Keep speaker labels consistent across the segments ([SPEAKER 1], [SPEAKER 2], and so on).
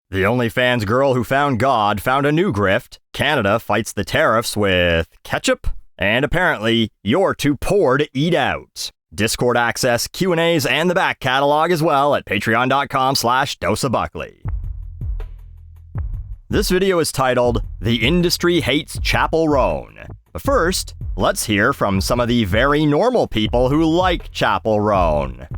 [SPEAKER 1] The OnlyFans girl who found God found a new grift. Canada fights the tariffs with ketchup. And apparently, you're too poor to eat out. Discord access, Q&As, and the back catalog as well at patreon.com/doseofbuckley. This video is titled, The Industry Hates Chappell Roan. But first, let's hear from some of the very normal people who like Chappell Roan.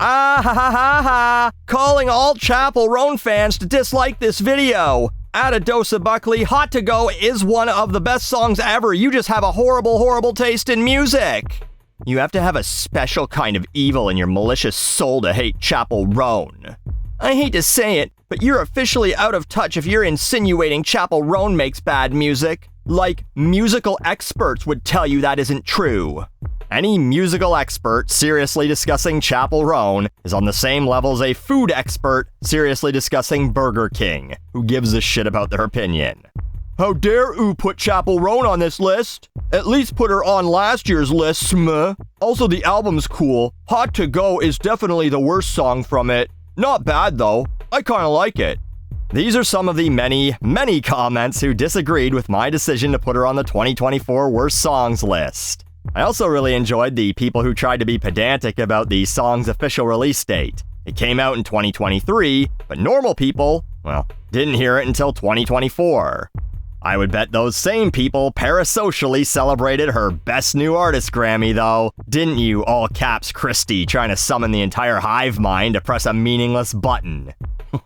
[SPEAKER 1] Ah ha ha ha ha! Calling all Chappell Roan fans to dislike this video. At a Dose of Buckley, Hot to Go is one of the best songs ever. You just have a horrible, horrible taste in music. You have to have a special kind of evil in your malicious soul to hate Chappell Roan. I hate to say it, but you're officially out of touch if you're insinuating Chappell Roan makes bad music. Like, musical experts would tell you that isn't true. Any musical expert seriously discussing Chappell Roan is on the same level as a food expert seriously discussing Burger King, who gives a shit about their opinion. How dare you put Chappell Roan on this list? At least put her on last year's list, smh. Also, the album's cool. Hot to Go is definitely the worst song from it. Not bad, though. I kinda like it. These are some of the many, many comments who disagreed with my decision to put her on the 2024 Worst Songs list. I also really enjoyed the people who tried to be pedantic about the song's official release date. It came out in 2023, but normal people, well, didn't hear it until 2024. I would bet those same people parasocially celebrated her Best New Artist Grammy, though. Didn't you, all caps Christie, trying to summon the entire hive mind to press a meaningless button?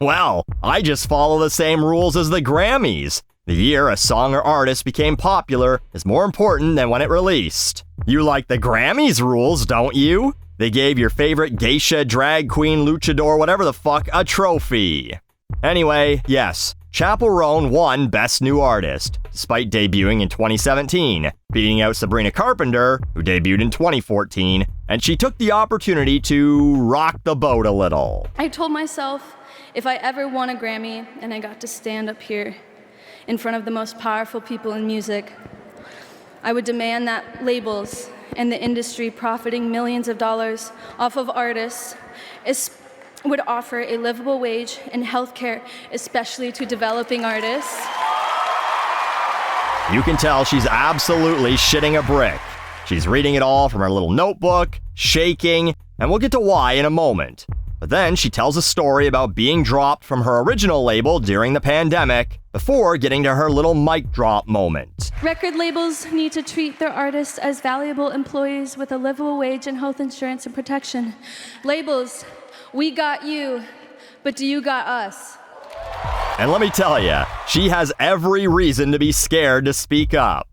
[SPEAKER 1] Well, I just follow the same rules as the Grammys. The year a song or artist became popular is more important than when it released. You like the Grammys rules, don't you? They gave your favorite geisha, drag queen, luchador, whatever the fuck, a trophy. Anyway, yes, Chappell Roan won Best New Artist, despite debuting in 2017, beating out Sabrina Carpenter, who debuted in 2014, and she took the opportunity to rock the boat a little.
[SPEAKER 2] I told myself, if I ever won a Grammy and I got to stand up here in front of the most powerful people in music, I would demand that labels and the industry profiting millions of dollars off of artists would offer a livable wage and healthcare, especially to developing artists.
[SPEAKER 1] You can tell she's absolutely shitting a brick. She's reading it all from her little notebook, shaking, and we'll get to why in a moment. But then she tells a story about being dropped from her original label during the pandemic before getting to her little mic drop moment.
[SPEAKER 2] Record labels need to treat their artists as valuable employees with a livable wage and health insurance and protection. Labels, we got you, but do you got us?
[SPEAKER 1] And let me tell ya, she has every reason to be scared to speak up.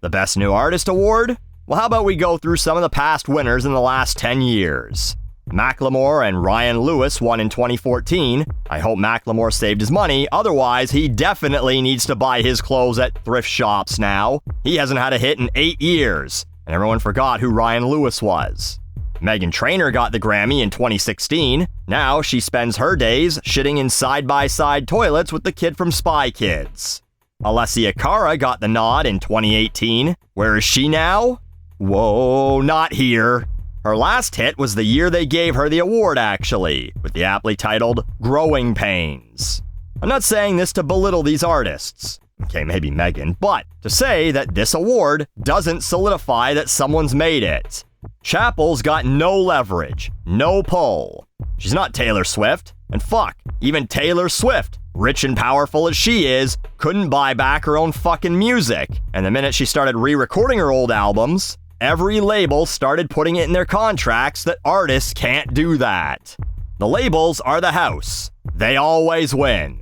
[SPEAKER 1] The Best New Artist Award? Well, how about we go through some of the past winners in the last 10 years? Macklemore and Ryan Lewis won in 2014. I hope Macklemore saved his money, otherwise he definitely needs to buy his clothes at thrift shops now. He hasn't had a hit in 8 years, and everyone forgot who Ryan Lewis was. Meghan Trainor got the Grammy in 2016. Now she spends her days shitting in side-by-side toilets with the kid from Spy Kids. Alessia Cara got the nod in 2018. Where is she now? Whoa, not here. Her last hit was the year they gave her the award, actually, with the aptly titled Growing Pains. I'm not saying this to belittle these artists. Okay, maybe Megan, but to say that this award doesn't solidify that someone's made it. Chappell's got no leverage, no pull. She's not Taylor Swift, and fuck, even Taylor Swift, rich and powerful as she is, couldn't buy back her own fucking music. And the minute she started re-recording her old albums, every label started putting it in their contracts that artists can't do that. The labels are the house. They always win.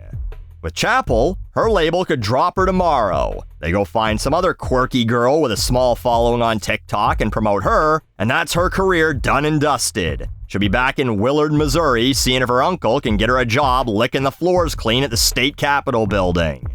[SPEAKER 1] With Chappell, her label could drop her tomorrow. They go find some other quirky girl with a small following on TikTok and promote her, and that's her career done and dusted. She'll be back in Willard, Missouri, seeing if her uncle can get her a job licking the floors clean at the state capitol building.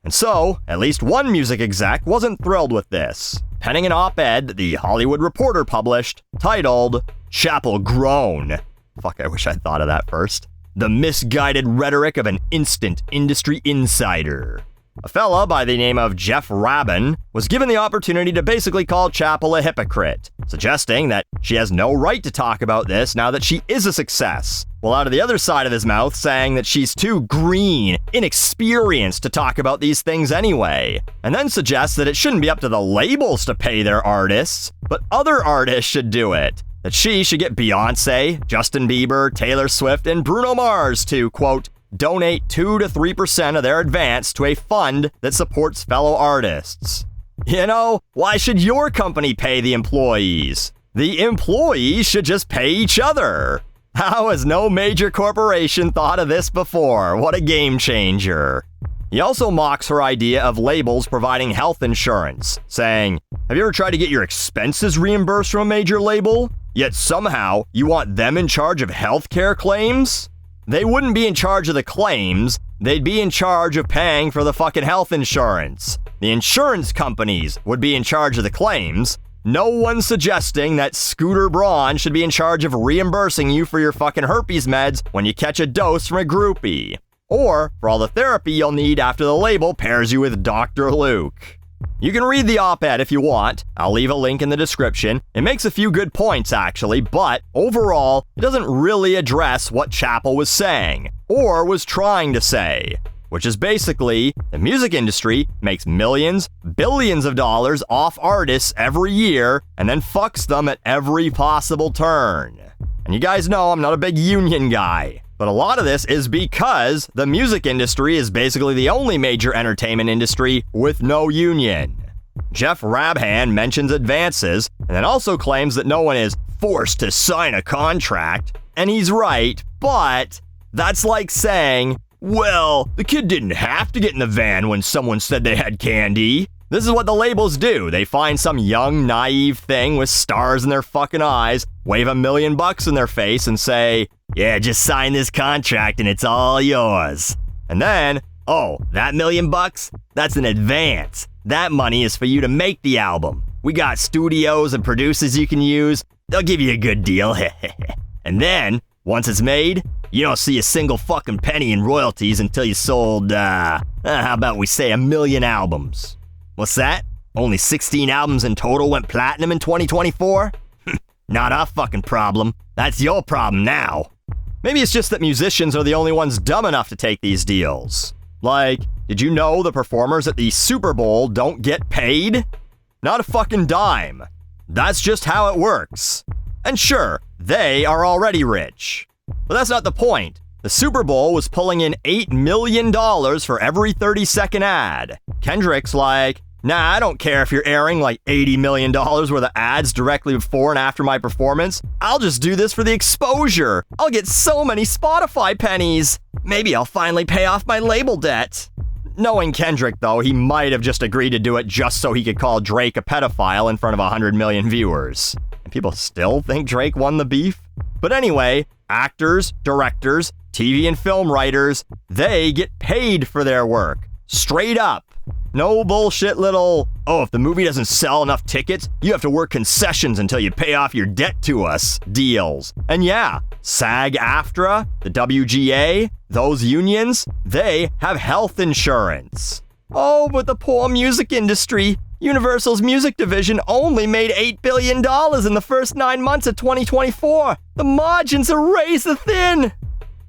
[SPEAKER 1] And so, at least one music exec wasn't thrilled with this, penning an op-ed that the Hollywood Reporter published, titled, Chappell Grown. Fuck, I wish I'd thought of that first. The misguided rhetoric of an instant industry insider. A fella by the name of Jeff Rabin was given the opportunity to basically call Chappell a hypocrite, suggesting that she has no right to talk about this now that she is a success, while out of the other side of his mouth saying that she's too green, inexperienced to talk about these things anyway, and then suggests that it shouldn't be up to the labels to pay their artists, but other artists should do it. That she should get Beyonce, Justin Bieber, Taylor Swift, and Bruno Mars to, quote, donate 2 to 3% of their advance to a fund that supports fellow artists. You know, why should your company pay the employees? The employees should just pay each other. How has no major corporation thought of this before? What a game changer. He also mocks her idea of labels providing health insurance, saying, have you ever tried to get your expenses reimbursed from a major label? Yet somehow you want them in charge of healthcare claims? They wouldn't be in charge of the claims, they'd be in charge of paying for the fucking health insurance. The insurance companies would be in charge of the claims. No one's suggesting that Scooter Braun should be in charge of reimbursing you for your fucking herpes meds when you catch a dose from a groupie. Or for all the therapy you'll need after the label pairs you with Dr. Luke. You can read the op-ed if you want. I'll leave a link in the description. It makes a few good points, actually, but overall, it doesn't really address what Chappell was saying, or was trying to say, which is basically, the music industry makes millions, billions of dollars off artists every year, and then fucks them at every possible turn. And you guys know I'm not a big union guy. But a lot of this is because the music industry is basically the only major entertainment industry with no union. Jeff Rabhan mentions advances, and then also claims that no one is forced to sign a contract. And he's right, but that's like saying, well, the kid didn't have to get in the van when someone said they had candy. This is what the labels do. They find some young, naive thing with stars in their fucking eyes, wave $1 million in their face and say, yeah, just sign this contract and it's all yours. And then, oh, that $1 million? That's an advance. That money is for you to make the album. We got studios and producers you can use. They'll give you a good deal. And then, once it's made, you don't see a single fucking penny in royalties until you sold, how about we say 1 million albums? What's that? Only 16 albums in total went platinum in 2024? Not our fucking problem. That's your problem now. Maybe it's just that musicians are the only ones dumb enough to take these deals. Like, did you know the performers at the Super Bowl don't get paid? Not a fucking dime. That's just how it works. And sure, they are already rich. But that's not the point. The Super Bowl was pulling in $8 million for every 30-second ad. Kendrick's like, nah, I don't care if you're airing like $80 million worth of ads directly before and after my performance. I'll just do this for the exposure. I'll get so many Spotify pennies. Maybe I'll finally pay off my label debt. Knowing Kendrick, though, he might have just agreed to do it just so he could call Drake a pedophile in front of 100 million viewers. And people still think Drake won the beef? But anyway, actors, directors, TV and film writers, they get paid for their work. Straight up. No bullshit little, oh, if the movie doesn't sell enough tickets, you have to work concessions until you pay off your debt to us deals. And yeah, SAG-AFTRA, the WGA, those unions, they have health insurance. Oh, but the poor music industry. Universal's music division only made $8 billion in the first 9 months of 2024. The margins are razor thin.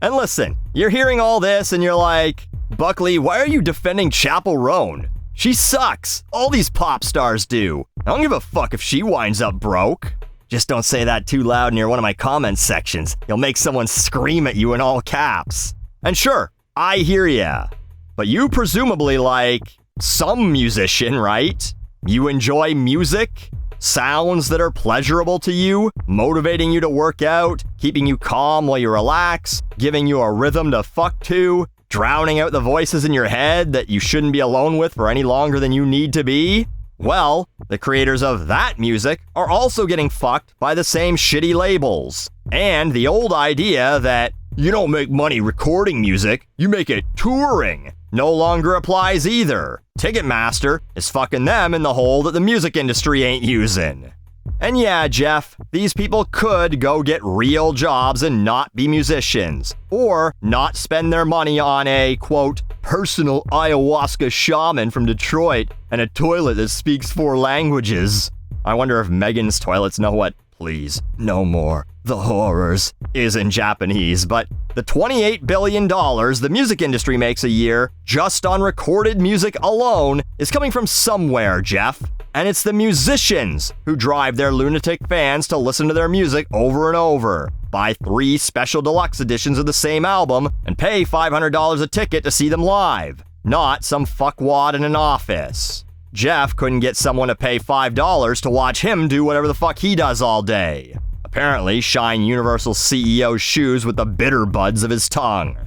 [SPEAKER 1] And listen, you're hearing all this and you're like, Buckley, why are you defending Chappell Roan? She sucks. All these pop stars do. I don't give a fuck if she winds up broke. Just don't say that too loud near one of my comment sections. You'll make someone scream at you in all caps. And sure, I hear ya. But you presumably like some musician, right? You enjoy music? Sounds that are pleasurable to you, motivating you to work out, keeping you calm while you relax, giving you a rhythm to fuck to, drowning out the voices in your head that you shouldn't be alone with for any longer than you need to be? Well, the creators of that music are also getting fucked by the same shitty labels. And the old idea that you don't make money recording music, you make it touring, no longer applies either. Ticketmaster is fucking them in the hole that the music industry ain't using. And yeah, Jeff, these people could go get real jobs and not be musicians, or not spend their money on a, quote, personal ayahuasca shaman from Detroit and a toilet that speaks 4 languages. I wonder if Megan's toilets know what "please, no more, the horrors" is in Japanese, but the $28 billion the music industry makes a year, just on recorded music alone, is coming from somewhere, Jeff. And it's the musicians who drive their lunatic fans to listen to their music over and over, buy 3 special deluxe editions of the same album, and pay $500 a ticket to see them live, not some fuckwad in an office. Jeff couldn't get someone to pay $5 to watch him do whatever the fuck he does all day. Apparently, shine Universal CEO's shoes with the bitter buds of his tongue.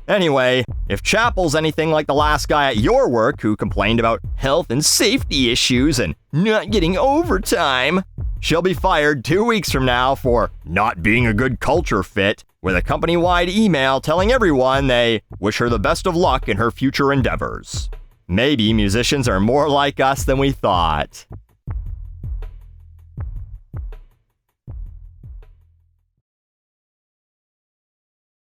[SPEAKER 1] Anyway, if Chappell's anything like the last guy at your work who complained about health and safety issues and not getting overtime, she'll be fired 2 weeks from now for not being a good culture fit, with a company-wide email telling everyone they wish her the best of luck in her future endeavors. Maybe musicians are more like us than we thought.